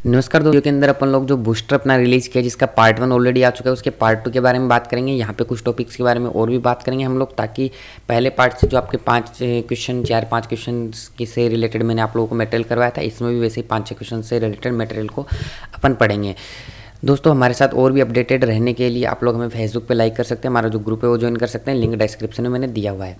नमस्कार दोस्तों के अंदर अपन लोग जो बूस्टर अपना रिलीज़ किया जिसका पार्ट 1 ऑलरेडी आ चुका है, उसके पार्ट 2 के बारे में बात करेंगे। यहाँ पे कुछ टॉपिक्स के बारे में और भी बात करेंगे हम लोग, ताकि पहले पार्ट से जो आपके 5 क्वेश्चन 4-5 क्वेश्चन से रिलेटेड मैंने आप लोगों को मटेरियल करवाया था, इसमें भी वैसे ही 5-6 क्वेश्चन से रिलेटेड मटेरियल को अपन पढ़ेंगे। दोस्तों हमारे साथ और भी अपडेटेड रहने के लिए आप लोग हमें फेसबुक पे लाइक कर सकते हैं, हमारा जो ग्रुप है वो ज्वाइन कर सकते हैं, लिंक डिस्क्रिप्शन में मैंने दिया हुआ है।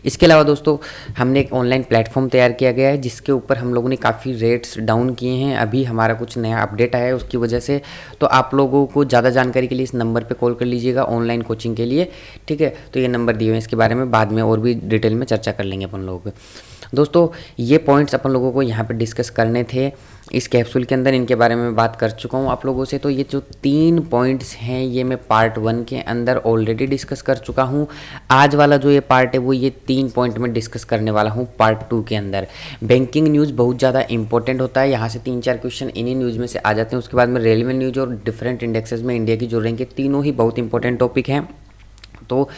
इसके अलावा दोस्तों हमने एक ऑनलाइन प्लेटफॉर्म तैयार किया गया है जिसके ऊपर हम लोगों ने काफ़ी रेट्स डाउन किए हैं। अभी हमारा कुछ नया अपडेट आया है उसकी वजह से, तो आप लोगों को ज़्यादा जानकारी के लिए इस नंबर पर कॉल कर लीजिएगा ऑनलाइन कोचिंग के लिए, ठीक है। तो ये नंबर दिए हुए हैं, इसके बारे में बाद में और भी डिटेल में चर्चा कर लेंगे अपन लोग। दोस्तों ये पॉइंट्स अपन लोगों को यहाँ पे डिस्कस करने थे इस कैप्सूल के अंदर, इनके बारे में बात कर चुका हूँ आप लोगों से। तो ये जो 3 पॉइंट्स हैं ये मैं पार्ट 1 के अंदर ऑलरेडी डिस्कस कर चुका हूँ। आज वाला जो ये पार्ट है वो ये 3 पॉइंट में डिस्कस करने वाला हूँ पार्ट 2 के अंदर। बैंकिंग न्यूज़ बहुत ज़्यादा इंपॉर्टेंट होता है, यहाँ से 3-4 क्वेश्चन इन्हीं न्यूज़ में से आ जाते हैं। उसके बाद में रेलवे न्यूज़ और डिफरेंट इंडेक्सेस में इंडिया की जो रैंक है, तीनों ही बहुत इंपॉर्टेंट टॉपिक हैं। तो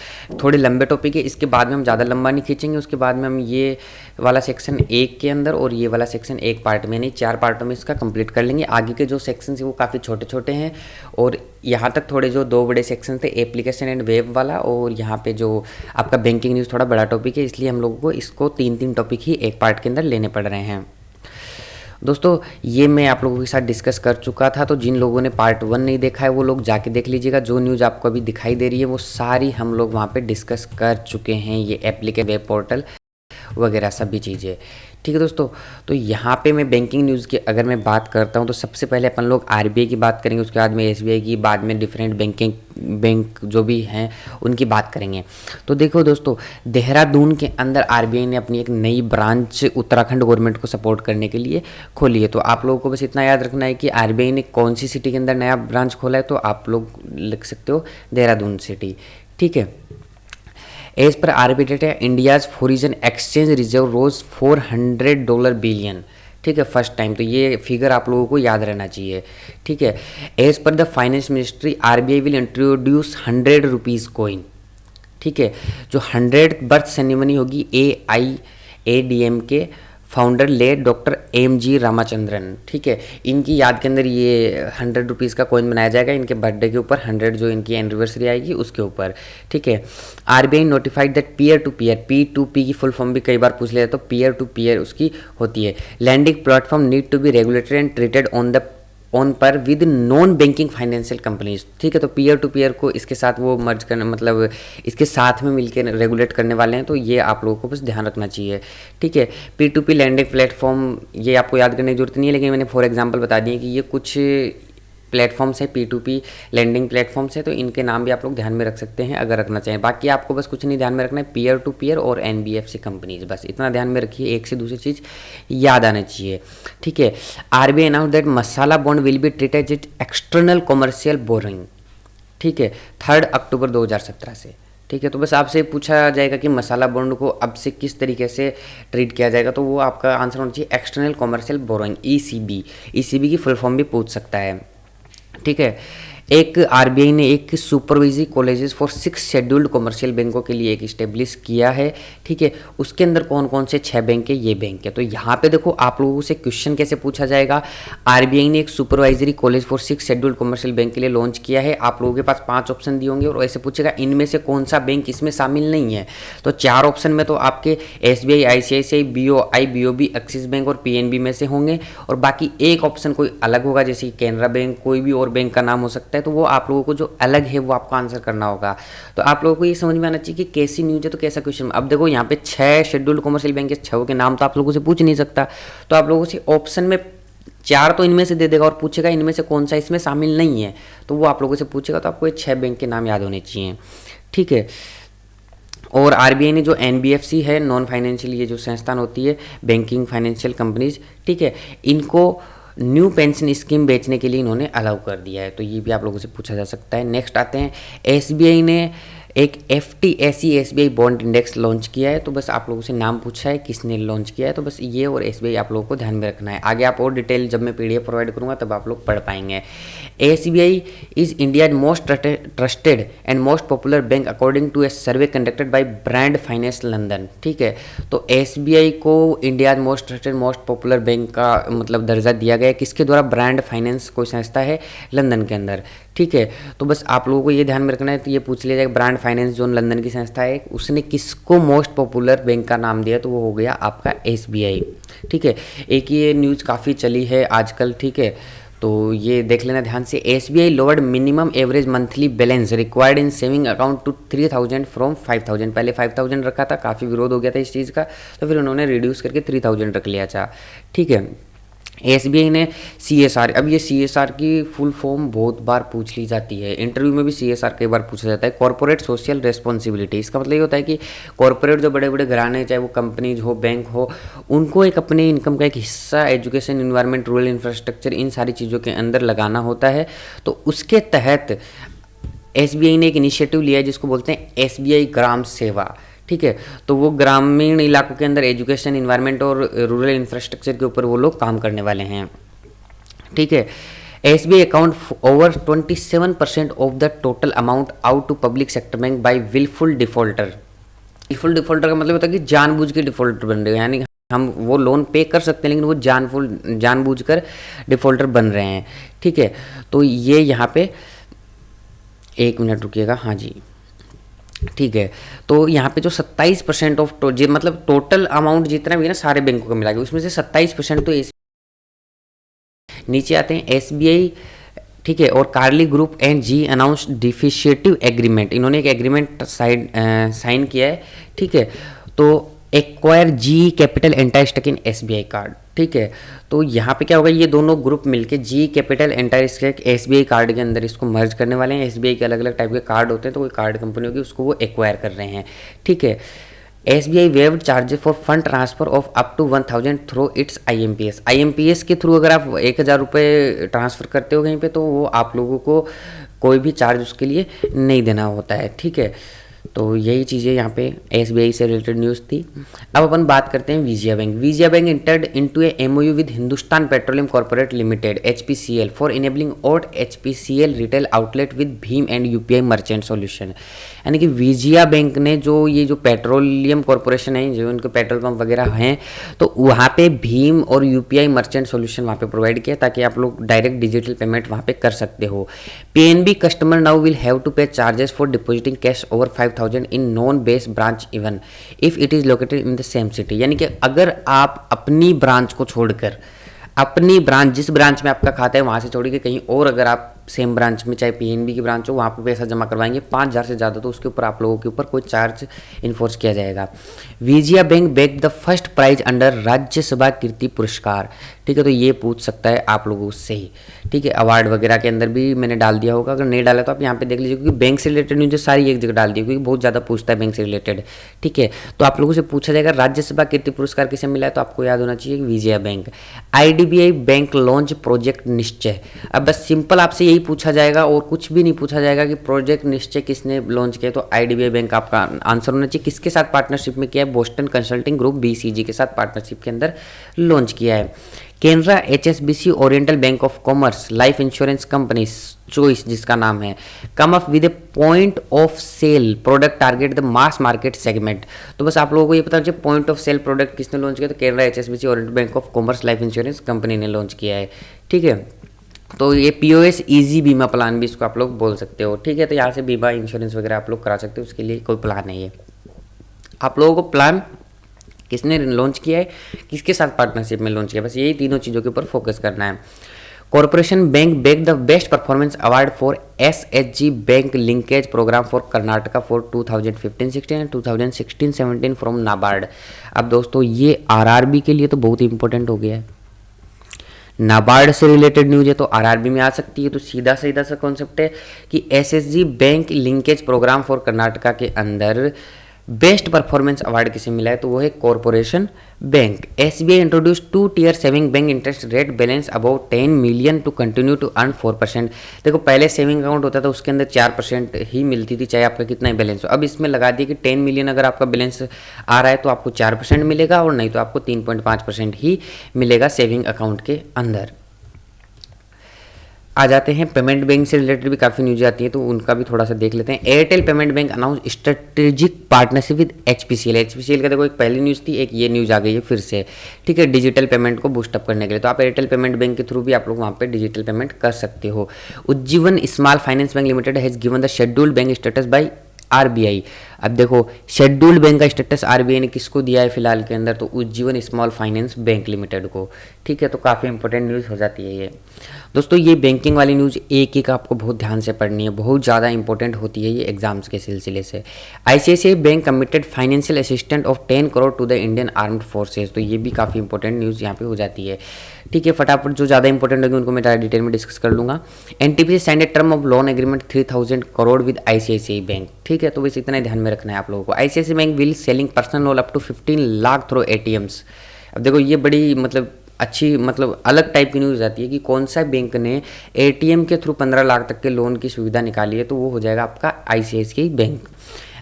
थोड़े लंबे टॉपिक है, इसके बाद में हम ज़्यादा लंबा नहीं खींचेंगे। उसके बाद में हम ये वाला सेक्शन एक के अंदर और ये वाला सेक्शन एक पार्ट में नहीं 4 पार्टों में इसका कंप्लीट कर लेंगे। आगे के जो सेक्शन है वो काफ़ी छोटे छोटे हैं, और यहाँ तक थोड़े जो 2 बड़े सेक्शन थे, एप्लीकेशन एंड वेब वाला और यहाँ पे जो आपका बैंकिंग न्यूज़, थोड़ा बड़ा टॉपिक है, इसलिए हम लोगों को इसको 3-3 टॉपिक ही एक पार्ट के अंदर लेने पड़ रहे हैं। दोस्तों ये मैं आप लोगों के साथ डिस्कस कर चुका था, तो जिन लोगों ने पार्ट 1 नहीं देखा है वो लोग जाके देख लीजिएगा। जो न्यूज़ आपको अभी दिखाई दे रही है वो सारी हम लोग वहाँ पे डिस्कस कर चुके हैं, ये एप्लीकेशन वेब पोर्टल वगैरह सभी चीज़ें, ठीक है दोस्तों। तो यहाँ पे मैं बैंकिंग न्यूज़ की अगर मैं बात करता हूँ तो सबसे पहले अपन लोग आरबीआई की बात करेंगे, उसके बाद में एसबीआई की, बाद में डिफरेंट बैंक जो भी हैं उनकी बात करेंगे। तो देखो दोस्तों, देहरादून के अंदर आरबीआई ने अपनी एक नई ब्रांच उत्तराखंड गवर्नमेंट को सपोर्ट करने के लिए खोली है। तो आप लोगों को बस इतना याद रखना है कि आरबीआई ने कौन सी सिटी के अंदर नया ब्रांच खोला है, तो आप लोग लिख सकते हो देहरादून सिटी, ठीक है। As per RBI data, India's foreign exchange reserve rose $400 billion, ठीक है, फर्स्ट टाइम। तो ये फिगर आप लोगों को याद रहना चाहिए, ठीक है। As per the finance ministry RBI will introduce ₹100 coin, ठीक है। जो 100th बर्थ सेरेमनी होगी AIADM के फाउंडर ले डॉक्टर MG रामाचंद्रन, ठीक है, इनकी याद के अंदर ये ₹100 का कॉइन बनाया जाएगा इनके बर्थडे के ऊपर, 100 जो इनकी एनिवर्सरी आएगी उसके ऊपर, ठीक है। RBI notified that peer to peer, P2P की फुल फॉर्म भी कई बार पूछ लिया, तो पीयर टू पीयर उसकी होती है। Lending platform need to be regulated and treated on par with non banking financial companies, ठीक है। तो पीयर टू पीयर को इसके साथ वो मर्ज करना, मतलब इसके साथ में मिलकर रेगुलेट करने वाले हैं, तो ये आप लोगों को बस ध्यान रखना चाहिए, ठीक है। P2P लैंडिंग प्लेटफॉर्म ये आपको याद करने की जरूरत नहीं है, लेकिन मैंने फॉर एग्जांपल बता दिए कि ये कुछ प्लेटफॉर्म्स है, P2P लैंडिंग प्लेटफॉर्म्स है, तो इनके नाम भी आप लोग ध्यान में रख सकते हैं अगर रखना चाहें। बाकी आपको बस कुछ नहीं ध्यान में रखना है, पीयर टू पीयर और NBFC कंपनीज, बस इतना ध्यान में रखिए, एक से दूसरी चीज़ याद आना चाहिए, ठीक है। RBI announce that masala bond will be treated as external commercial borrowing, ठीक है, 3 अक्टूबर 2017 से, ठीक है। तो बस आपसे पूछा जाएगा कि मसाला बॉन्ड को अब से किस तरीके से ट्रीट किया जाएगा, तो वो आपका आंसर होना चाहिए एक्सटर्नल कॉमर्शियल बोरोइंग, ECB की फुल फॉर्म भी पूछ सकता है, ठीक है। एक आरबीआई ने एक supervisory colleges for 6 scheduled commercial बैंकों के लिए एक इस्टेब्लिश किया है, ठीक है। उसके अंदर कौन कौन से 6 बैंक है, ये बैंक है। तो यहाँ पे देखो आप लोगों से क्वेश्चन कैसे पूछा जाएगा, आरबीआई ने एक supervisory college for 6 scheduled commercial bank के लिए लॉन्च किया है। आप लोगों के पास 5 ऑप्शन दिए होंगे और ऐसे पूछेगा इनमें से कौन सा बैंक इसमें शामिल नहीं है। तो 4 ऑप्शन में तो आपके SBI, ICICI, BOI, BOB, axis bank और पीएनबी में से होंगे, और बाकी एक ऑप्शन कोई अलग होगा, जैसे कैनरा बैंक, कोई भी और बैंक का नाम हो सकता है, तो वो आप लोगों को जो अलग है वो आपको आंसर करना होगा। तो आप लोगों को ये समझ में आना चाहिए कि कैसी न्यूज है तो कैसा क्वेश्चन। अब देखो यहाँ पे 6 शेड्यूल्ड कमर्शियल बैंक के 6 के नाम तो आप लोगों से पूछ नहीं सकता, तो आप लोगों से ऑप्शन में 4 तो इनमें से दे देगा और पूछेगा इनमें से कौन सा इसमें शामिल नहीं है, तो वो आप लोगों से पूछेगा। तो आपको ये 6 बैंक के नाम याद होने चाहिए, ठीक है। और आरबीआई ने जो एनबीएफसी है, नॉन फाइनेंशियल, ये जो संस्थान होती है बैंकिंग फाइनेंशियल कंपनीज, ठीक है, इनको न्यू पेंशन स्कीम बेचने के लिए इन्होंने अलाउ कर दिया है, तो ये भी आप लोगों से पूछा जा सकता है। नेक्स्ट आते हैं, एसबीआई ने एक FTSE SBI bond index launch किया है। तो बस आप लोगों से नाम पूछा है किसने लॉन्च किया है, तो बस ये और SBI आप लोगों को ध्यान में रखना है। आगे आप और डिटेल जब मैं PDF प्रोवाइड करूँगा तब आप लोग पढ़ पाएंगे। SBI is India most trusted and most popular bank according to a survey conducted by Brand Finance London. ठीक है, तो SBI को India most trusted most popular bank का मतलब दर्जा दिया गया है। किसके द्वारा? ब्रांड फाइनेंस कोई संस्था है लंदन के अंदर। ठीक है, तो बस आप लोगों को ये ध्यान में रखना है। तो ये पूछ लिया जाएगा ब्रांड फाइनेंस जो लंदन की संस्था है उसने किसको मोस्ट पॉपुलर बैंक का नाम दिया, तो वो हो गया आपका SBI। ठीक है, एक ये न्यूज़ काफ़ी चली है आजकल। ठीक है, तो ये देख लेना ध्यान से। SBI lowered minimum average monthly balance required in saving account to 3000 from 5000। पहले 5000 रखा था, काफ़ी विरोध हो गया था इस चीज़ का, तो फिर उन्होंने रिड्यूस करके 3000 रख लिया था। ठीक है, SBI ने CSR, अब ये CSR की फुल फॉर्म बहुत बार पूछ ली जाती है, इंटरव्यू में भी CSR कई बार पूछा जाता है। कॉर्पोरेट सोशल रिस्पॉन्सिबिलिटी, इसका मतलब ये होता है कि कॉर्पोरेट जो बड़े बड़े घराने, चाहे वो कंपनीज हो, बैंक हो, उनको एक अपने इनकम का एक हिस्सा एजुकेशन, इन्वायरमेंट, रूरल इंफ्रास्ट्रक्चर, इन सारी चीज़ों के अंदर लगाना होता है। तो उसके तहत SBI ने एक इनिशिएटिव लिया है जिसको बोलते हैं SBI ग्राम सेवा। ठीक है, तो वो ग्रामीण इलाकों के अंदर एजुकेशन, इन्वायरमेंट और रूरल इंफ्रास्ट्रक्चर के ऊपर वो लोग काम करने वाले हैं। ठीक है, SBI account over 27% of the total amount out to public sector bank by wilful defaulter. Wilful defaulter का मतलब होता है कि जानबूझ के डिफॉल्टर बन रहे हैं, यानी हम वो लोन पे कर सकते हैं लेकिन वो जानबूझकर डिफॉल्टर बन रहे हैं। ठीक है, तो ये यहाँ पे एक मिनट रुकिएगा। हाँ जी, ठीक है, तो यहाँ पे जो 27% ऑफ मतलब टोटल अमाउंट जितना भी है ना सारे बैंकों का मिला के, उसमें से 27% तो नीचे आते हैं SBI। ठीक है, और Carlyle group and GE announce definitive agreement, इन्होंने एक एग्रीमेंट साइन किया है। ठीक है, तो acquire GE capital entire stake in SBI card. ठीक है, तो यहाँ पे क्या होगा, ये दोनों ग्रुप मिलके GE capital entire stake SBI card के अंदर इसको मर्ज करने वाले हैं। SBI के अलग अलग टाइप के कार्ड होते हैं, तो कोई कार्ड कंपनी होगी उसको वो एक्वायर कर रहे हैं। ठीक है, SBI waived charges for fund transfer of up to 1000 through its IMPS के थ्रू अगर आप 1000 रुपये ट्रांसफ़र करते हो कहीं पे, तो वो आप लोगों को कोई भी चार्ज उसके लिए नहीं देना होता है। ठीक है, तो यही चीज़ें यहाँ पे SBI से रिलेटेड न्यूज़ थी। अब अपन बात करते हैं Vijaya Bank. Vijaya Bank entered into a MOU with Hindustan Petroleum Corporate Limited HPCL for enabling at HPCL retail outlet with Bhim and UPI merchant solution. यानी कि विजया बैंक ने जो पेट्रोलियम कॉर्पोरेशन है, जो उनके पेट्रोल पंप वगैरह हैं, तो वहाँ पे भीम और UPI मर्चेंट सॉल्यूशन वहाँ पे प्रोवाइड किया ताकि आप लोग डायरेक्ट डिजिटल पेमेंट वहाँ पे कर सकते हो। PNB customer now will have to pay charges for depositing cash over 5000 in non base branch even if it is located in the same city. यानी कि अगर आप अपनी ब्रांच को छोड़कर, अपनी ब्रांच जिस ब्रांच में आपका खाता है वहाँ से छोड़ के कहीं और अगर आप सेम ब्रांच में, चाहे PNB की ब्रांच हो, वहाँ पे पैसा जमा करवाएंगे 5000 से ज़्यादा, तो उसके ऊपर आप लोगों के ऊपर कोई चार्ज इन्फोर्स किया जाएगा। Vijaya bank back the first prize under Rajya Sabha Kirti Puraskar. ठीक है, तो ये पूछ सकता है आप लोगों से ही। ठीक है, अवार्ड वगैरह के अंदर भी मैंने डाल दिया होगा, अगर नहीं डाला तो आप यहाँ पे देख लीजिए, क्योंकि बैंक से रिलेटेड न्यूज़ सारी एक जगह डाल दी, क्योंकि बहुत ज़्यादा पूछता है बैंक से रिलेटेड। ठीक है, तो आप लोगों से पूछा जाएगा राज्यसभा कीर्ति पुरस्कार किसे मिला है, तो आपको याद होना चाहिए Vijaya bank. IDBI bank launch project निश्चय। अब बस सिंपल आपसे यही पूछा जाएगा और कुछ भी नहीं पूछा जाएगा कि प्रोजेक्ट निश्चय किसने लॉन्च किया, तो IDBI बैंक आपका आंसर होना चाहिए। किसके साथ पार्टनरशिप में किया है? बोस्टन कंसल्टिंग ग्रुप BCG के साथ पार्टनरशिप के अंदर लॉन्च किया है। Canara HSBC Oriental Bank of Commerce Life insurance Company choice जिसका नाम है, come up with a point of sale product target the mass market segment. तो बस आप लोगों को ये पता चाहिए पॉइंट ऑफ सेल प्रोडक्ट किसने लॉन्च किया, तो Canara HSBC Oriental Bank of Commerce Life insurance Company ने लॉन्च किया है। ठीक है, तो ये POS इजी बीमा प्लान भी इसको आप लोग बोल सकते हो। ठीक है, तो यहाँ से बीमा इंश्योरेंस वगैरह आप लोग करा सकते हो, उसके लिए कोई प्लान नहीं है। आप लोगों को प्लान किसने लॉन्च किया है, किसके साथ पार्टनरशिप में लॉन्च किया, बस यही तीनों चीज़ों के ऊपर फोकस करना है। Corporation Bank back the best performance award for SHG bank linkage programme for Karnataka for 2015-16 and 2016-17 from NABARD. अब दोस्तों ये RRB के लिए तो बहुत ही इंपॉर्टेंट हो गया है, नाबार्ड से रिलेटेड न्यूज है तो RRB में आ सकती है। तो सीधा सीधा सा कॉन्सेप्ट है कि SHG bank linkage programme for Karnataka के अंदर बेस्ट परफॉर्मेंस अवार्ड किसे मिला है, तो वो है corporation bank. SBI introduce 2 tier saving bank interest rate balance about 10 million to continue to earn 4%। देखो पहले सेविंग अकाउंट होता था उसके अंदर 4% ही मिलती थी चाहे आपका कितना ही बैलेंस हो। अब इसमें लगा दिया कि 10 मिलियन अगर आपका बैलेंस आ रहा है तो आपको 4% मिलेगा और नहीं तो आपको 3.5% ही मिलेगा सेविंग अकाउंट के अंदर। आ जाते हैं पेमेंट बैंक से रिलेटेड भी काफ़ी न्यूज आती है तो उनका भी थोड़ा सा देख लेते हैं। Airtel payment bank announce strategic partnership with HPCL. HPCL का देखो एक पहली न्यूज़ थी, एक ये न्यूज़ आ गई है फिर से, ठीक है, डिजिटल पेमेंट को बूस्टअप करने के लिए। तो आप एयरटेल पेमेंट बैंक के थ्रू भी आप लोग वहाँ पे डिजिटल पेमेंट कर सकते हो। Ujjivan small finance bank limited has given the scheduled bank status by RBI. अब देखो शेड्यूल्ड बैंक का स्टेटस आरबीआई ने किसको दिया है फिलहाल के अंदर, तो Ujjivan small finance bank limited को, ठीक है। तो काफ़ी इंपॉर्टेंट न्यूज़ हो जाती है ये दोस्तों। ये बैंकिंग वाली न्यूज़ एक एक आपको बहुत ध्यान से पढ़नी है, बहुत ज़्यादा इंपॉर्टेंट होती है ये एग्जाम्स के सिलसिले से। ICICI bank committed financial assistant of 10 crore to the Indian armed forces. तो ये भी काफ़ी इंपॉर्टेंट न्यूज़ यहाँ पे हो जाती है, ठीक है। फटाफट जो ज़्यादा इंपॉर्टेंट होगी उनको मैं ज़्यादा डिटेल में डिस्कस कर लूँगा। NTPC signed a term of loan agreement 3000 crore with ICICI bank, ठीक है। तो बस इतना ही ध्यान में रखना है आप लोगों को। ICICI bank will selling personal loan up to 15 lakh through ATMs. अब देखो ये बड़ी मतलब अच्छी मतलब अलग टाइप की न्यूज़ आती है कि कौन सा बैंक ने एटीएम के थ्रू 15 लाख तक के लोन की सुविधा निकाली है, तो वो हो जाएगा आपका ICICI bank.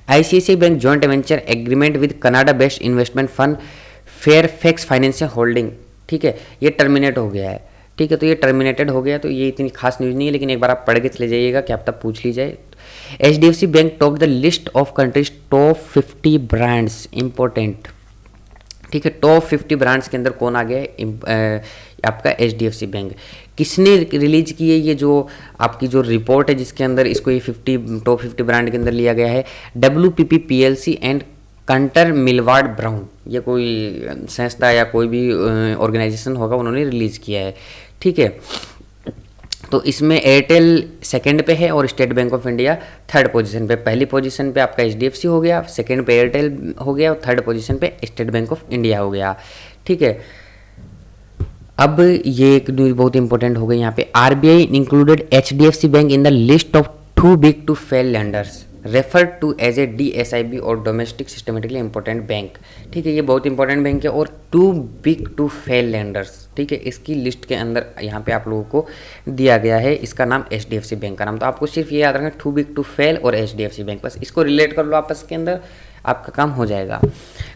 ICICI bank joint venture agreement with Canada based investment fund Fairfax financial holding, ठीक है, ये टर्मिनेट हो गया है, ठीक है। तो ये टर्मिनेटेड हो गया, तो ये इतनी खास न्यूज़ नहीं है, लेकिन एक बार आप पढ़ के चले जाइएगा क्या पता पूछ ली जाए। HDFC bank top the list of countries top 50 brands, important, ठीक है। टॉप 50 ब्रांड्स के अंदर कौन आ गया है, आपका एचडीएफसी बैंक। किसने रिलीज की है ये जो आपकी जो रिपोर्ट है जिसके अंदर इसको ये टॉप 50 ब्रांड के अंदर लिया गया है, WPP PLC and Kantar Millward Brown, ये कोई संस्था या कोई भी ऑर्गेनाइजेशन होगा उन्होंने रिलीज़ किया है, ठीक है। तो इसमें एयरटेल सेकंड पे है और state bank of India third position पे। पहली पोजीशन पे आपका एचडीएफसी हो गया, सेकंड पे एयरटेल हो गया और थर्ड पोजीशन पे स्टेट बैंक ऑफ इंडिया हो गया, ठीक है। अब ये एक न्यूज़ बहुत इंपॉर्टेंट हो गई यहाँ पे। RBI included HDFC bank in the list of too big to fail lenders refer to as a DSIB और डोमेस्टिक सिस्टमेटिकली इंपॉर्टेंट बैंक, ठीक है। ये बहुत इंपॉर्टेंट बैंक है और too big to fail lenders, ठीक है, इसकी लिस्ट के अंदर यहाँ पे आप लोगों को दिया गया है इसका नाम एचडीएफसी बैंक का नाम। तो आपको सिर्फ ये याद रखना टू बिग टू फेल और एचडीएफसी बैंक, बस इसको रिलेट कर लो आपस के अंदर, आपका काम हो जाएगा।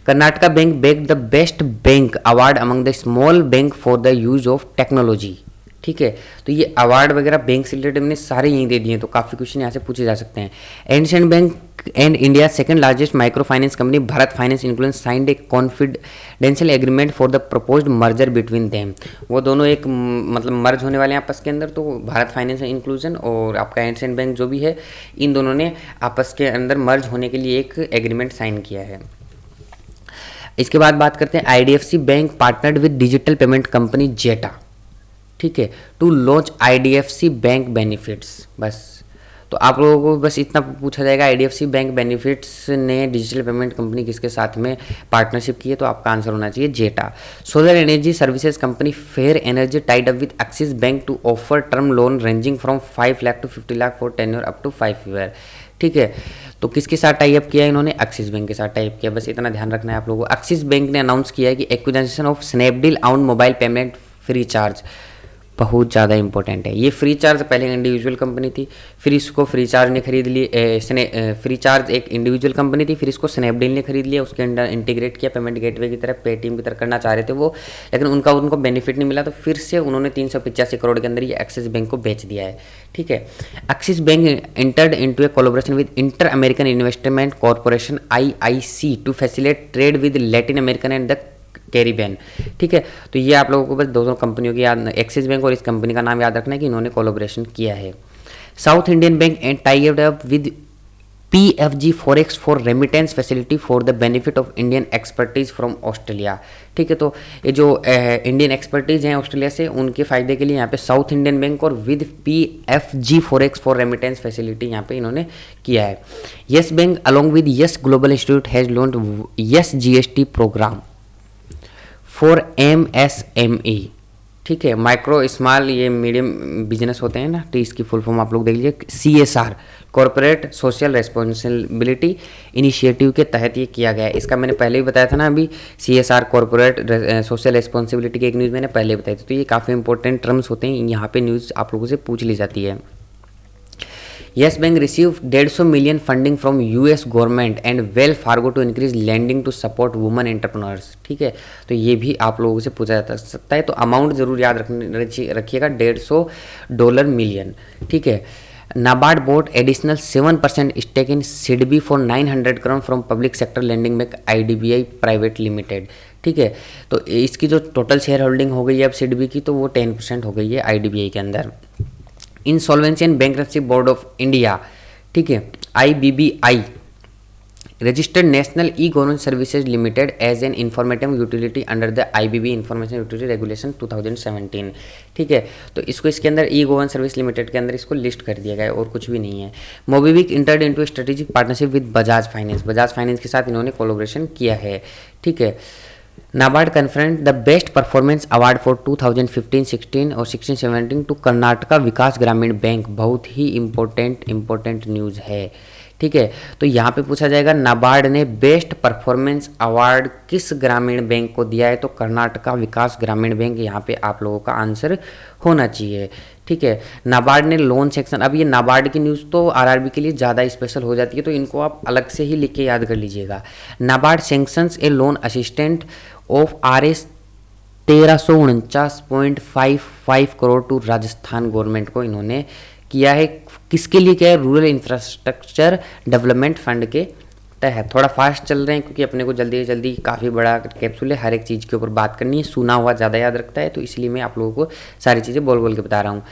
Karnataka bank bag the best bank award among the small bank for the use of technology, ठीक है। तो ये अवार्ड वगैरह बैंक से रिलेटेड मैंने सारे यहीं दे दिए हैं, तो काफ़ी क्वेश्चन यहाँ से पूछे जा सकते हैं। Ancient bank and India second largest micro finance company Bharat finance inclusion signed A confidential agreement for the proposed merger between them. वो दोनों एक मतलब मर्ज होने वाले हैं आपस के अंदर, तो भारत फाइनेंस इंक्लूजन और आपका एंशिएंट बैंक जो भी है, इन दोनों ने आपस के अंदर मर्ज होने के लिए एक एग्रीमेंट साइन किया है। इसके बाद बात करते हैं IDFC bank partnered with digital payment company Zeta, ठीक है, to launch IDFC bank benefits. बस तो आप लोगों को बस इतना पूछा जाएगा आईडीएफसी बैंक बेनिफिट्स ने डिजिटल पेमेंट कंपनी किसके साथ में पार्टनरशिप की है, तो आपका आंसर होना चाहिए Zeta. Solar energy services company Fair Energy tied up with Axis bank to offer term loan ranging from 5 lakh to 50 lakh for tenure up to 5 year, ठीक है। तो किसके साथ टाई अप किया है इन्होंने, एक्सिस बैंक के साथ टाई अप किया, बस इतना ध्यान रखना है आप लोगों को। एक्सिस बैंक ने अनाउंस किया है कि acquisition of Snapdeal on mobile payment free charge, बहुत ज़्यादा इंपॉर्टेंट है। ये फ्री चार्ज पहले इंडिविजुअल कंपनी थी, फिर इसको फ्री चार्ज ने खरीद लिए, फ्री चार्ज एक इंडिविजुअल कंपनी थी, फिर इसको स्नैपडील ने खरीद लिया, उसके अंदर इंटीग्रेट किया पेमेंट गेटवे की तरह, पेटीएम की तरह करना चाह रहे थे वो, लेकिन उनको बेनिफिट नहीं मिला, तो फिर से उन्होंने 385 करोड़ के अंदर ये एक्सिस बैंक को बेच दिया है, ठीक है। Axis bank entered into a collaboration with inter American investment corporation IIC to facilitate trade with Latin American and the Caribbean, ठीक है। तो ये आप लोगों को बस दोनों कंपनियों की याद, एक्सिस बैंक और इस कंपनी का नाम याद रखना है कि इन्होंने कोलैबोरेशन किया है। South Indian bank and tie up with PFG forex for remittance facility for the benefit of Indian expertise from Australia, ठीक है। तो ये जो इंडियन एक्सपर्टीज हैं ऑस्ट्रेलिया से, उनके फायदे के लिए यहाँ पे साउथ इंडियन बैंक और with PFG forex for remittance facility यहाँ पे इन्होंने किया है। Yes bank along with yes global institute has launched yes GST programme for MSME, ठीक है। माइक्रो स्मॉल ये मीडियम बिजनेस होते हैं ना, तो इसकी फुल फॉर्म आप लोग देख लीजिए, CSR corporate social responsibility initiative के तहत ये किया गया है। इसका मैंने पहले भी बताया था ना, अभी CSR कॉरपोरेट सोशल रेस्पॉन्सिबिलिटी की एक न्यूज़ मैंने पहले बताई थी। तो ये काफ़ी इंपॉर्टेंट टर्म्स होते हैं, यहाँ पे न्यूज़ आप लोगों से पूछ ली जाती है। Yes bank receive 150 million funding from US government and Wells Fargo to increase lending to support women entrepreneurs. ठीक है, तो ये भी आप लोगों से पूछा जा सकता है, तो अमाउंट जरूर याद रखिएगा, $150 मिलियन। ठीक है। NABARD bought additional 7% stake in SIDBI for 900 crore from public sector lending bank IDBI private limited. ठीक है, तो इसकी जो टोटल शेयर होल्डिंग हो गई है अब सिडबी की, तो वो 10% हो गई है IDBI के अंदर। Insolvency and bankruptcy board of India, ठीक है, IBBI registered national e governance services limited as an informative utility under the IBB information utility regulation 2017। ठीक है, तो इसको इसके अंदर ई गवर्नेंस सर्विस लिमिटेड के अंदर इसको लिस्ट कर दिया गया है, और कुछ भी नहीं है। MobiKwik entered into strategic partnership with Bajaj finance, Bajaj finance के साथ इन्होंने कोलैबोरेशन किया है। ठीक है। NABARD conferred the best performance award for 2015-16 और 16-17 टू कर्नाटका विकास ग्रामीण बैंक, बहुत ही इंपॉर्टेंट न्यूज़ है। ठीक है, तो यहाँ पे पूछा जाएगा नाबार्ड ने बेस्ट परफॉर्मेंस अवार्ड किस ग्रामीण बैंक को दिया है, तो कर्नाटका विकास ग्रामीण बैंक यहाँ पे आप लोगों का आंसर होना चाहिए। ठीक है। नाबार्ड ने लोन सेक्शन, अब ये नाबार्ड की न्यूज़ तो RRB के लिए ज़्यादा स्पेशल हो जाती है, तो इनको आप अलग से ही लिख के याद कर लीजिएगा। NABARD sanctions a loan assistant of RS 1349.55 crore to Rajasthan government को इन्होंने किया है। किसके लिए किया है? रूरल इंफ्रास्ट्रक्चर डेवलपमेंट फंड के तहत। थोड़ा फास्ट चल रहे हैं क्योंकि अपने को जल्दी जल्दी काफ़ी बड़ा कैप्सूल है, हर एक चीज़ के ऊपर बात करनी है, सुना हुआ ज़्यादा याद रखता है, तो इसलिए मैं आप लोगों को सारी चीज़ें बोल बोल के बता रहा हूँ।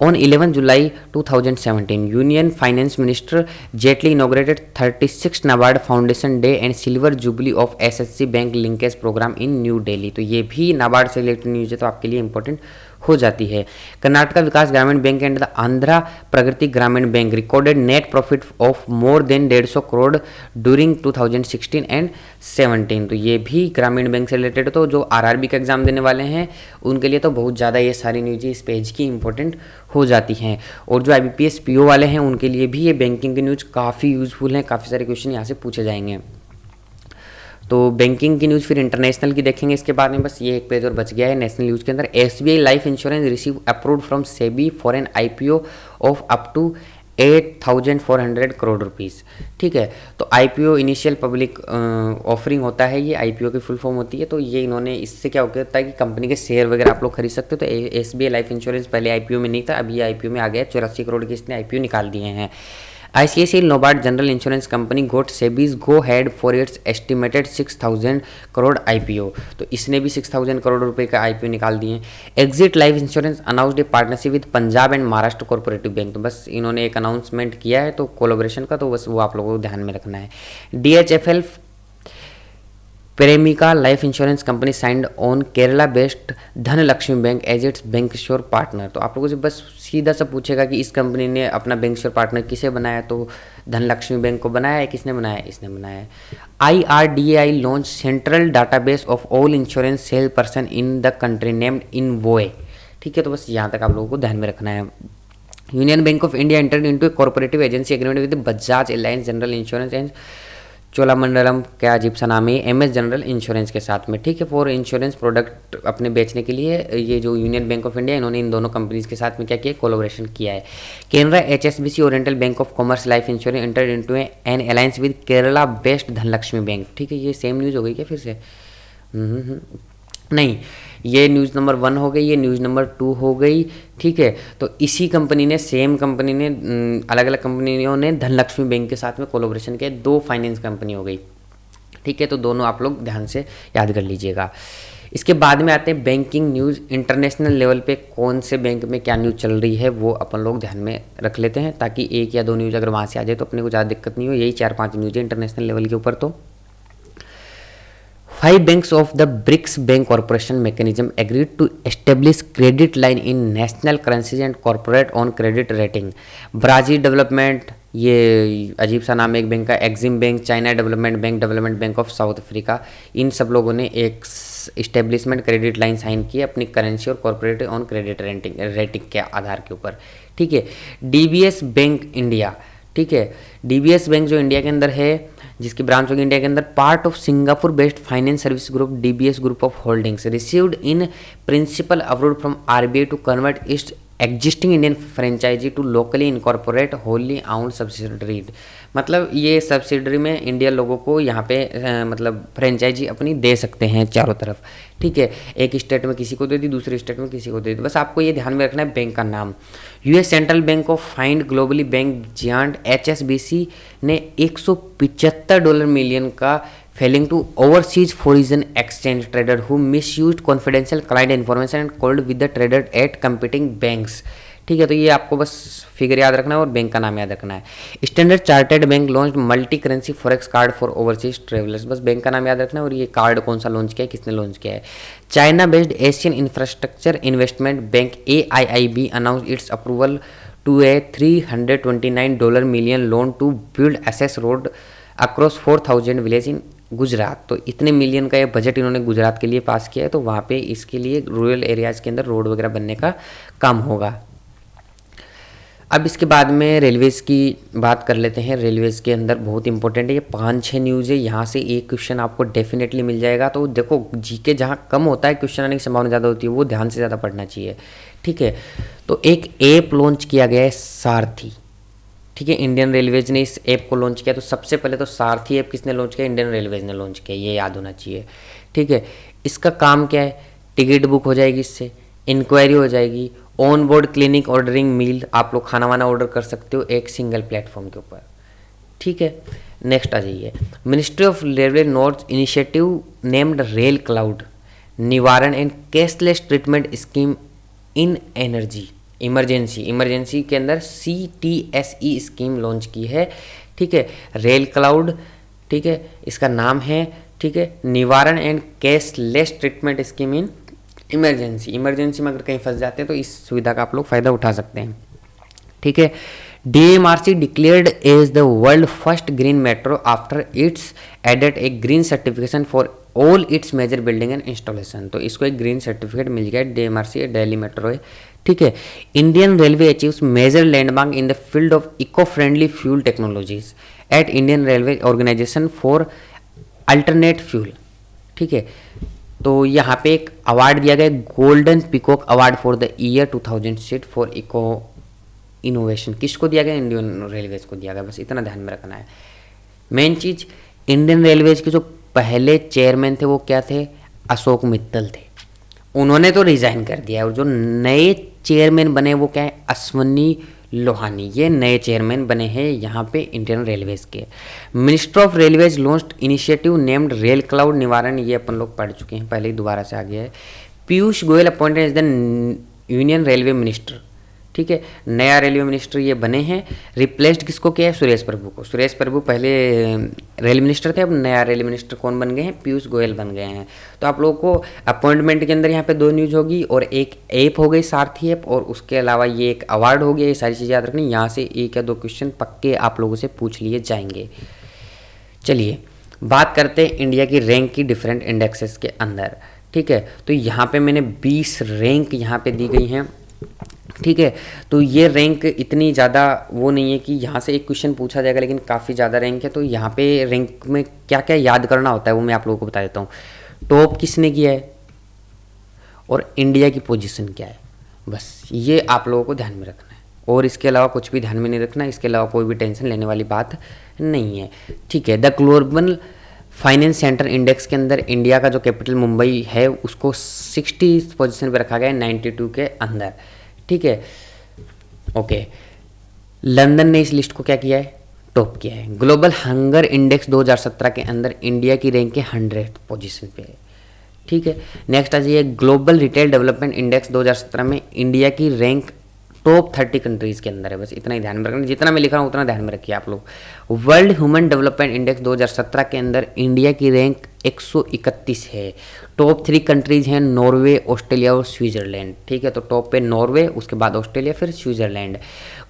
On 11 July 2017 union finance minister Jaitley inaugurated 36 NABARD foundation day and silver jubilee of SSC bank linkage programme in New Delhi. तो ये भी नाबार्ड से रिलेटेड न्यूज़ है, तो आपके लिए इंपॉर्टेंट हो जाती है। कर्नाटका विकास ग्रामीण बैंक एंड द आंध्रा प्रगति ग्रामीण bank recorded net profit of more than 150 crore during 2016 and 17। तो ये भी ग्रामीण बैंक से रिलेटेड, तो जो RRB का एग्जाम देने वाले हैं उनके लिए तो बहुत ज़्यादा ये सारी न्यूज़ इस पेज की इंपॉर्टेंट हो जाती हैं, और जो IBPS PO वाले हैं उनके लिए भी ये बैंकिंग की न्यूज़ काफ़ी यूजफुल हैं, काफ़ी सारे क्वेश्चन यहाँ से पूछे जाएंगे। तो बैंकिंग की न्यूज़ फिर इंटरनेशनल की देखेंगे इसके बाद में, बस ये एक पेज और बच गया है नेशनल न्यूज़ के अंदर। SBI life insurance receive approved from SEBI for an IPO of up to 8,400 crore rupees. ठीक है, तो IPO इनिशियल पब्लिक ऑफरिंग होता है, ये IPO की फुल फॉर्म होती है। तो ये इन्होंने, इससे क्या होता है कि कंपनी के शेयर वगैरह आप लोग खरीद सकते हो। तो SBI लाइफ इंश्योरेंस पहले IPO में नहीं था, अभी ये IPO में आ गया, 84 करोड़ के इसने IPO निकाल दिए हैं। ICICI Lombard general insurance company got SEBI's go ahead for its estimated 6,000 crore IPO। तो इसने भी 6,000 करोड़ रुपए का IPO निकाल दिए। Exit life insurance announced A partnership with Punjab and Maharashtra corporative bank. तो बस इन्होंने एक अनाउंसमेंट किया है तो कोलैबोरेशन का, तो बस वो आप लोगों को ध्यान में रखना है। DHFL Pramerica life insurance company signed on Kerala based Dhanlaxmi bank as its bancassurance partner. तो आप लोगों से बस सीधा सा पूछेगा कि इस कंपनी ने अपना बैंकश्योर पार्टनर किसे बनाया, तो धनलक्ष्मी बैंक को बनाया है। किसने बनाया? इसने बनाया है। IRDAI launch central database of all insurance sale person in the country named इनवोए। ठीक है, तो बस यहाँ तक आप लोगों को ध्यान में रखना है। Union bank of India entered into a corporative agency agreement with Bajaj Allianz general insurance and Cholamandalam, क्या अजीब सा नाम है, MS जनरल इंश्योरेंस के साथ में। ठीक है, फॉर इंश्योरेंस प्रोडक्ट अपने बेचने के लिए ये जो यूनियन बैंक ऑफ इंडिया, इन्होंने इन दोनों कंपनीज के साथ में क्या किया? कोलैबोरेशन किया है। Canara HSBC Oriental Bank of Commerce Life insurance entered into an alliance with Kerala based Dhanlaxmi bank. ठीक है, ये सेम न्यूज़ हो गई क्या फिर से? नहीं, ये न्यूज़ नंबर 1 हो गई, ये न्यूज़ नंबर 2 हो गई। ठीक है, तो इसी कंपनी ने, सेम कंपनी ने, अलग अलग कंपनियों ने धनलक्ष्मी बैंक के साथ में कोलैबोरेशन किया, 2 फाइनेंस कंपनी हो गई। ठीक है, तो दोनों आप लोग ध्यान से याद कर लीजिएगा। इसके बाद में आते हैं बैंकिंग न्यूज़। इंटरनेशनल लेवल पे कौन से बैंक में क्या न्यूज़ चल रही है वो अपन लोग ध्यान में रख लेते हैं, ताकि 1 या 2 न्यूज़ अगर वहाँ से आ जाए तो अपने को ज़्यादा दिक्कत नहीं हो। यही 4-5 न्यूज़ है इंटरनेशनल लेवल के ऊपर। तो 5 banks of the BRICS Bank Corporation Mechanism agreed to establish credit line in national currencies and corporate on credit rating. Brazil development, ये अजीब सा नाम है एक बैंक का, Exim bank, China development bank, development bank of South Africa, इन सब लोगों ने एक इस्टेब्लिशमेंट क्रेडिट लाइन साइन की है अपनी करेंसी और कॉर्पोरेट ऑन क्रेडिट रेटिंग के आधार के ऊपर। ठीक है, डीबीएस बैंक इंडिया, ठीक है, डीबीएस बैंक जो इंडिया के अंदर है, जिसकी ब्रांच होगी इंडिया के अंदर, part of Singapore based finance service group DBS group of holdings received in principle approved from RBI to convert its existing Indian franchise to locally incorporate wholly owned subsidiary. मतलब ये subsidiary में Indian लोगों को यहाँ पे मतलब franchise अपनी दे सकते हैं चारों तरफ। ठीक है, एक स्टेट में किसी को दे दी, दूसरे स्टेट में किसी को दे दी। बस आपको ये ध्यान में रखना है बैंक का नाम। US central bank of find globally bank giant HSBC ने $175 मिलियन का failing to overseas foreign exchange trader who misused confidential client information and called with the trader at competing banks। ठीक है, तो ये आपको बस फिगर याद रखना है और बैंक का नाम याद रखना है। Standard chartered bank launch multi currency forex card for overseas travellers, बस बैंक का नाम याद रखना है और ये कार्ड कौन सा लॉन्च किया है, किसने लॉन्च किया है। China based Asian infrastructure investment bank AIIB announce its approval to a $329 million loan to build access road across 4000 village in Gujarat. तो इतने मिलियन का ये बजट इन्होंने गुजरात के लिए पास किया है, तो वहाँ पे इसके लिए रूरल एरियाज़ के अंदर रोड वगैरह बनने का काम होगा। अब इसके बाद में रेलवेज़ की बात कर लेते हैं। रेलवेज़ के अंदर बहुत इंपॉर्टेंट है, ये 5-6 न्यूज़ है, यहाँ से एक क्वेश्चन आपको डेफिनेटली मिल जाएगा। तो देखो जीके जहाँ कम होता है क्वेश्चन आने की संभावना ज़्यादा होती है, वो ध्यान से ज़्यादा पढ़ना चाहिए। ठीक है, तो एक ऐप लॉन्च किया गया है सारथी। ठीक है, इंडियन रेलवेज ने इस ऐप को लॉन्च किया। तो सबसे पहले तो सारथी ऐप किसने लॉन्च किया, इंडियन रेलवेज ने लॉन्च किया, ये याद होना चाहिए। ठीक है, इसका काम क्या है, टिकट बुक हो जाएगी, इससे इंक्वायरी हो जाएगी, ऑन बोर्ड क्लिनिक ऑर्डरिंग मील, आप लोग खाना वाना ऑर्डर कर सकते हो एक सिंगल प्लेटफॉर्म के ऊपर। ठीक है, नेक्स्ट आ जाइए। Ministry of railway north initiative named rail cloud Nivaran and cashless treatment scheme in energy emergency के अंदर CTSE स्कीम लॉन्च की है। ठीक है, रेल क्लाउड, ठीक है, इसका नाम है। ठीक है, निवारण and cashless treatment scheme in emergency में अगर कहीं फंस जाते हैं तो इस सुविधा का आप लोग फायदा उठा सकते हैं। ठीक है, DMRC declared as the world first green metro after its added a green certification for all its major building and installation. तो इसको एक ग्रीन सर्टिफिकेट मिल गया, DMRC दिल्ली मेट्रो है। ठीक है, Indian railway achieves major landmark in the field of eco friendly fuel technologies at Indian railway organisation for alternate fuel. ठीक है, तो यहाँ पे एक अवार्ड दिया गया, golden peacock award for the year 2006 for eco innovation. किसको दिया गया, इंडियन रेलवेज को दिया गया, बस इतना ध्यान में रखना है। मेन चीज, इंडियन रेलवेज के जो पहले चेयरमैन थे वो क्या थे, अशोक मित्तल थे, उन्होंने तो रिजाइन कर दिया और जो नए चेयरमैन बने वो क्या है, अश्वनी लोहानी, ये नए चेयरमैन बने हैं यहाँ पे इंडियन रेलवेज के। Minister of railways launched initiative named rail cloud निवारण, ये अपन लोग पढ़ चुके हैं पहले ही, दोबारा से आ गया है। Piyush Goyal appointed as the union railway minister. ठीक है, नया रेलवे मिनिस्टर ये बने हैं। रिप्लेस्ड किसको किया है, सुरेश प्रभु को। सुरेश प्रभु पहले रेल मिनिस्टर थे, अब नया रेल मिनिस्टर कौन बन गए हैं, पीयूष गोयल बन गए हैं। तो आप लोगों को अपॉइंटमेंट के अंदर यहाँ पे 2 न्यूज़ होगी और एक ऐप हो गई सारथी ऐप, और उसके अलावा ये एक अवार्ड हो गया। ये सारी चीज़ें याद रखनी, यहाँ से 1 या 2 क्वेश्चन पक्के आप लोगों से पूछ लिए जाएंगे। चलिए बात करते हैं इंडिया की रैंक की डिफरेंट इंडेक्सेस के अंदर। ठीक है, तो यहाँ पे मैंने 20 रैंक यहाँ पे दी गई हैं। ठीक है, तो ये रैंक इतनी ज़्यादा वो नहीं है कि यहाँ से एक क्वेश्चन पूछा जाएगा, लेकिन काफ़ी ज़्यादा रैंक है। तो यहाँ पे रैंक में क्या क्या याद करना होता है वो मैं आप लोगों को बता देता हूँ। टॉप किसने किया है और इंडिया की पोजीशन क्या है, बस ये आप लोगों को ध्यान में रखना है, और इसके अलावा कुछ भी ध्यान में नहीं रखना। इसके अलावा कोई भी टेंशन लेने वाली बात नहीं है। ठीक है, the global finance centre index के अंदर इंडिया का जो कैपिटल मुंबई है उसको 60 पोजीशन पर रखा गया है 92 के अंदर। ठीक है, ओके, लंदन ने इस लिस्ट को क्या किया है, टॉप किया है। ग्लोबल हंगर इंडेक्स 2017 के अंदर इंडिया की रैंक के 100 पोजीशन पे है। ठीक है, नेक्स्ट आ जाइए, ग्लोबल रिटेल डेवलपमेंट इंडेक्स 2017 में इंडिया की रैंक टॉप 30 कंट्रीज के अंदर है। बस इतना ही ध्यान में रखना, जितना मैं लिख रहा हूँ उतना ध्यान में रखिए आप लोग। वर्ल्ड ह्यूमन डेवलपमेंट इंडेक्स 2017 के अंदर इंडिया की रैंक 131 है। टॉप 3 कंट्रीज हैं नॉर्वे, ऑस्ट्रेलिया और स्विट्जरलैंड। ठीक है, तो टॉप पे नॉर्वे, उसके बाद ऑस्ट्रेलिया, फिर स्विट्जरलैंड।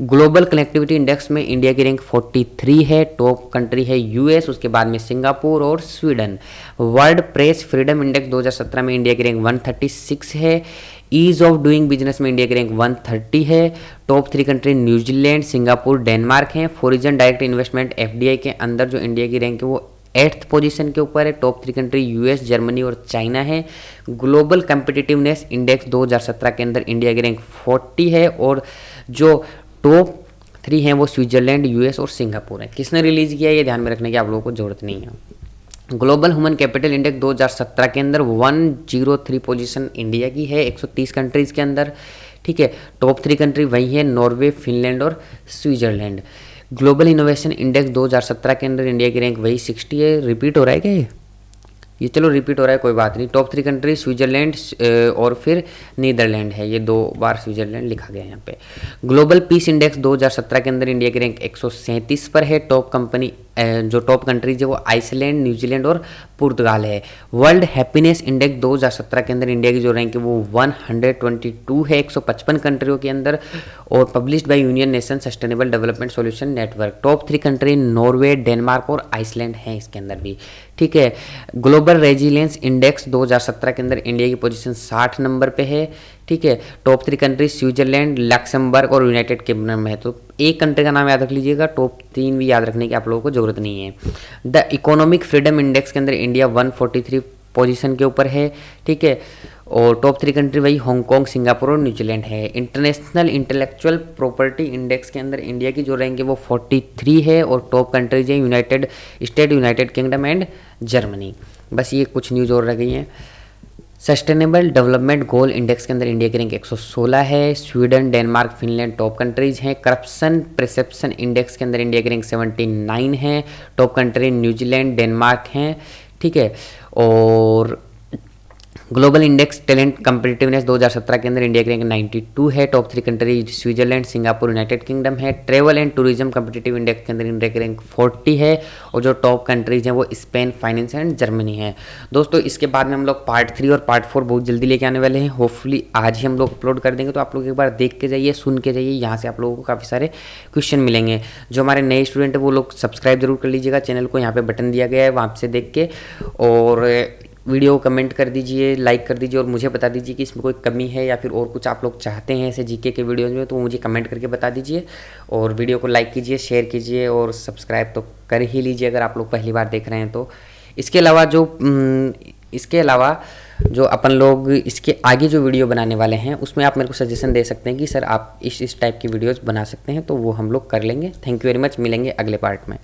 ग्लोबल कनेक्टिविटी इंडेक्स में इंडिया की रैंक 43 है। टॉप कंट्री है यूएस, उसके बाद में सिंगापुर और Sweden. World press freedom index 2017 में इंडिया की रैंक 136 है। ईज ऑफ डूइंग बिजनेस में इंडिया की रैंक 130 है। Top 3 country New Zealand, Singapore, Denmark हैं। फॉरेन डायरेक्ट इन्वेस्टमेंट एफडीआई के अंदर जो इंडिया की रैंक है वो 8th पोजीशन के ऊपर है। टॉप 3 कंट्री यूएस, जर्मनी और चाइना है। ग्लोबल कम्पिटिटिवनेस इंडेक्स 2017 के अंदर इंडिया की रैंक 40 है और जो टॉप 3 हैं वो स्विट्जरलैंड, यूएस और सिंगापुर है। किसने रिलीज किया ये ध्यान में रखने की आप लोगों को जरूरत नहीं है। ग्लोबल ह्यूमन कैपिटल इंडेक्स 2017 के अंदर 103 पोजीशन इंडिया की है 130 कंट्रीज़ के अंदर। ठीक है, टॉप 3 कंट्री वही है नॉर्वे, फिनलैंड और स्विट्जरलैंड। ग्लोबल इनोवेशन इंडेक्स 2017 के अंदर इंडिया की रैंक वही 60 है। रिपीट हो रहा है क्या ये चलो रिपीट हो रहा है कोई बात नहीं। टॉप 3 कंट्री स्विट्जरलैंड और फिर नीदरलैंड है, ये 2 बार स्विट्जरलैंड लिखा गया है यहाँ पे। ग्लोबल पीस इंडेक्स 2017 के अंदर इंडिया की रैंक 137 पर है। जो टॉप कंट्रीज है वो आइसलैंड, न्यूजीलैंड और पुर्तगाल है। वर्ल्ड हैप्पीनेस इंडेक्स 2017 के अंदर इंडिया की जो रैंक है वो 122 है 155 कंट्रियों के अंदर और published by union nation sustainable development solution network. Top 3 country Norway, Denmark और आइसलैंड है इसके अंदर भी। ठीक है, ग्लोबल रेजिलियंस इंडेक्स 2017 के अंदर इंडिया की पोजीशन 60 नंबर पे है। ठीक है, टॉप 3 कंट्री स्विट्जरलैंड, लक्समबर्ग और यूनाइटेड किंगडम है। तो एक कंट्री का नाम याद रख लीजिएगा, टॉप 3 भी याद रखने की आप लोगों को जरूरत नहीं है। द इकोनॉमिक फ्रीडम इंडेक्स के अंदर इंडिया 143 पोजीशन के ऊपर है। ठीक है, और टॉप 3 कंट्री वही हांगकांग, सिंगापुर और न्यूजीलैंड है। इंटरनेशनल इंटेलेक्चुअल प्रॉपर्टी इंडेक्स के अंदर इंडिया की जो रैंक है वो 43 है और टॉप कंट्रीज है United state, United kingdom and Germany. बस ये कुछ न्यूज़ और रह गई हैं। सस्टेनेबल डेवलपमेंट गोल इंडेक्स के अंदर इंडिया की रैंक 116 है। Sweden, Denmark, Finland top countries हैं। करप्शन परसेप्शन इंडेक्स के अंदर इंडिया की रैंक 79 है। टॉप कंट्री न्यूजीलैंड, डेनमार्क हैं। ठीक है, और ग्लोबल इंडेक्स टैलेंट कम्पिटिटिवनेस 2017 के अंदर इंडिया की रैंक 92 है। Top 3 country Switzerland, Singapore, United Kingdom है। Travel and tourism competitive index के अंदर इंडिया की रैंक 40 है और जो टॉप कंट्रीज हैं वो स्पेन, फाइनेंस एंड जर्मनी है। दोस्तों इसके बाद में हम लोग पार्ट 3 और पार्ट 4 बहुत जल्दी लेके आने वाले हैं। होपफुली आज ही हम लोग अपलोड कर देंगे, तो आप लोग एक बार देख के जाइए, सुन के जाइए, यहाँ से आप लोगों को काफ़ी सारे क्वेश्चन मिलेंगे। जो हमारे नए स्टूडेंट है वो लोग सब्सक्राइब जरूर कर लीजिएगा चैनल को, यहाँ पे बटन दिया गया है वहाँ से देख के, और वीडियो को कमेंट कर दीजिए, लाइक कर दीजिए और मुझे बता दीजिए कि इसमें कोई कमी है या फिर और कुछ आप लोग चाहते हैं ऐसे जीके के वीडियोज़ में, तो वो मुझे कमेंट करके बता दीजिए। और वीडियो को लाइक कीजिए, शेयर कीजिए और सब्सक्राइब तो कर ही लीजिए अगर आप लोग पहली बार देख रहे हैं तो। इसके अलावा जो अपन लोग इसके आगे जो वीडियो बनाने वाले हैं उसमें आप मेरे को सजेशन दे सकते हैं कि सर आप इस टाइप की वीडियोज़ बना सकते हैं, तो वो हम लोग कर लेंगे। थैंक यू वेरी मच, मिलेंगे अगले पार्ट में।